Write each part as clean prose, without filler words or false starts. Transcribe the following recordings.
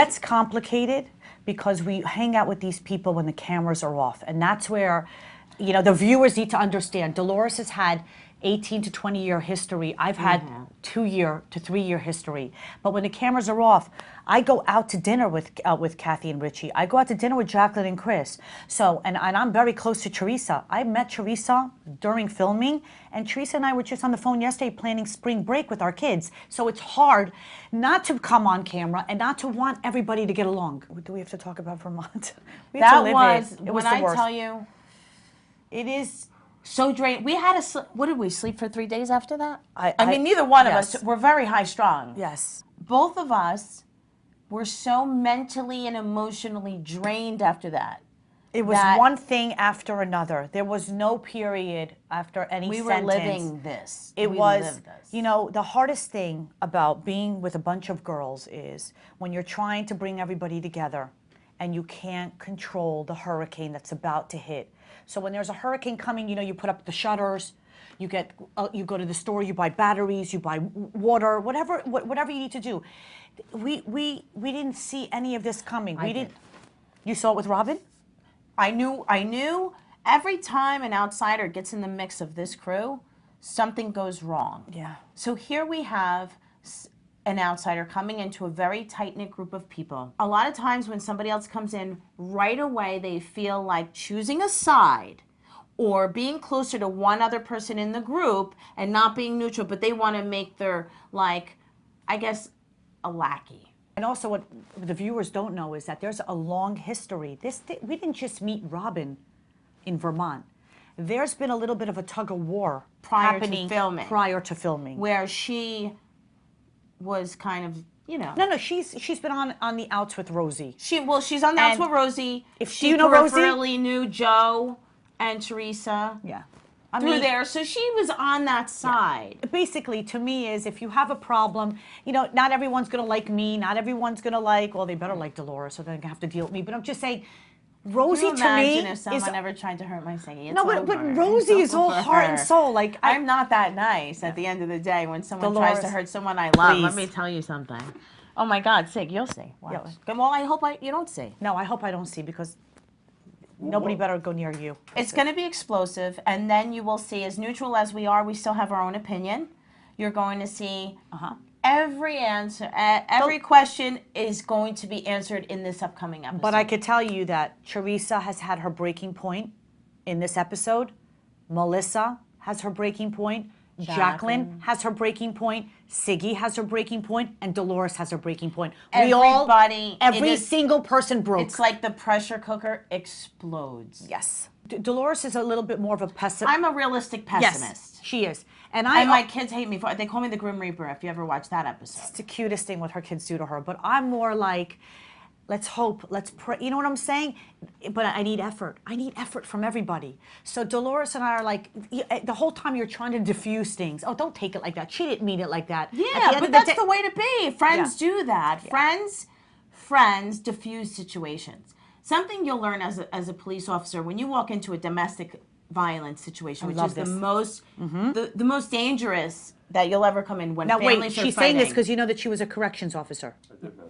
gets complicated because we hang out with these people when the cameras are off. And that's where, you know, the viewers need to understand. Dolores has had 18 to 20-year history. I've had 2-year to 3-year history. But when the cameras are off, I go out to dinner with Kathy and Richie. I go out to dinner with Jacqueline and Chris. So, and I'm very close to Teresa. I met Teresa during filming, and Teresa and I were just on the phone yesterday planning spring break with our kids. So it's hard not to come on camera and not to want everybody to get along. Do we have to talk about Vermont? That was, it when I tell you, it is so drained. We had to, what did we, sleep for 3 days after that? I mean, neither one of us, we're very high strung. Yes. Both of us were so mentally and emotionally drained after that. It was one thing after another. There was no period after any sentence. We were living this. It was, you know, the hardest thing about being with a bunch of girls is when you're trying to bring everybody together and you can't control the hurricane that's about to hit. So when there's a hurricane coming, you know, you put up the shutters, you get, you go to the store, you buy batteries, you buy water, whatever you need to do. We didn't see any of this coming. We didn't. You saw it with Robyn? I knew every time an outsider gets in the mix of this crew, something goes wrong. Yeah. So here we have an outsider coming into a very tight-knit group of people. A lot of times when somebody else comes in, right away they feel like choosing a side or being closer to one other person in the group and not being neutral, but they want to make their, like, I guess, a lackey. And also what the viewers don't know is that there's a long history. We didn't just meet Robyn in Vermont. There's been a little bit of a tug of war happening prior to filming. Where she was kind of, you know. No, she's been on the outs with Rosie. She's on the outs with Rosie. If she peripherally knew Joe and Teresa. Yeah. Through there, so she was on that side. Yeah. Basically, to me, is if you have a problem, you know, not everyone's going to like me, not everyone's going to like, well, they better like Dolores, so they're going to have to deal with me. But I'm just saying, Rosie to me imagine if someone ever tried to hurt my Siggy? No, but Rosie is all heart and soul. Like I'm not that nice at the end of the day when someone tries to hurt someone I love. Let me tell you something. Oh my God, Sig, you'll see. Yeah. Well, I hope you don't see. No, I hope I don't see because nobody better go near you. It's going to be explosive, and then you will see, as neutral as we are, we still have our own opinion. You're going to see every answer, every question is going to be answered in this upcoming episode. But I could tell you that Teresa has had her breaking point in this episode. Melissa has her breaking point. Jacqueline has her breaking point. Siggy has her breaking point, and Dolores has her breaking point. Every single person broke. It's like the pressure cooker explodes. Yes. Dolores is a little bit more of a pessimist. I'm a realistic pessimist. Yes, she is. And my kids hate me for it. They call me the Grim Reaper if you ever watch that episode. It's the cutest thing what her kids do to her. But I'm more like, let's hope, let's pray. You know what I'm saying? But I need effort. I need effort from everybody. So Dolores and I are like, the whole time you're trying to diffuse things. Oh, don't take it like that. She didn't mean it like that. Yeah, but that's the way to be. Friends do that. Yeah. Friends diffuse situations. Something you'll learn as a police officer when you walk into a domestic violence situation, which is the most dangerous that you'll ever come in when families are fighting. She's saying this because you know that she was a corrections officer.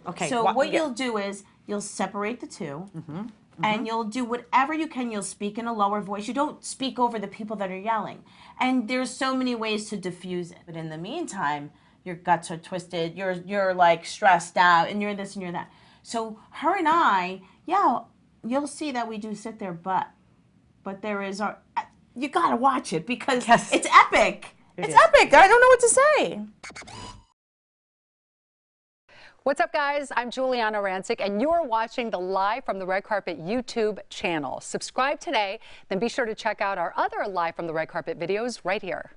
Okay. So what you'll do is you'll separate the two, and you'll do whatever you can. You'll speak in a lower voice. You don't speak over the people that are yelling. And there's so many ways to diffuse it. But in the meantime, your guts are twisted. You're like stressed out, and you're this and you're that. So her and I, you'll see that we do sit there, but there is you gotta watch it because it's epic. It's epic. I don't know what to say. What's up, guys? I'm Giuliana Rancic, and you're watching the Live from the Red Carpet YouTube channel. Subscribe today, then be sure to check out our other Live from the Red Carpet videos right here.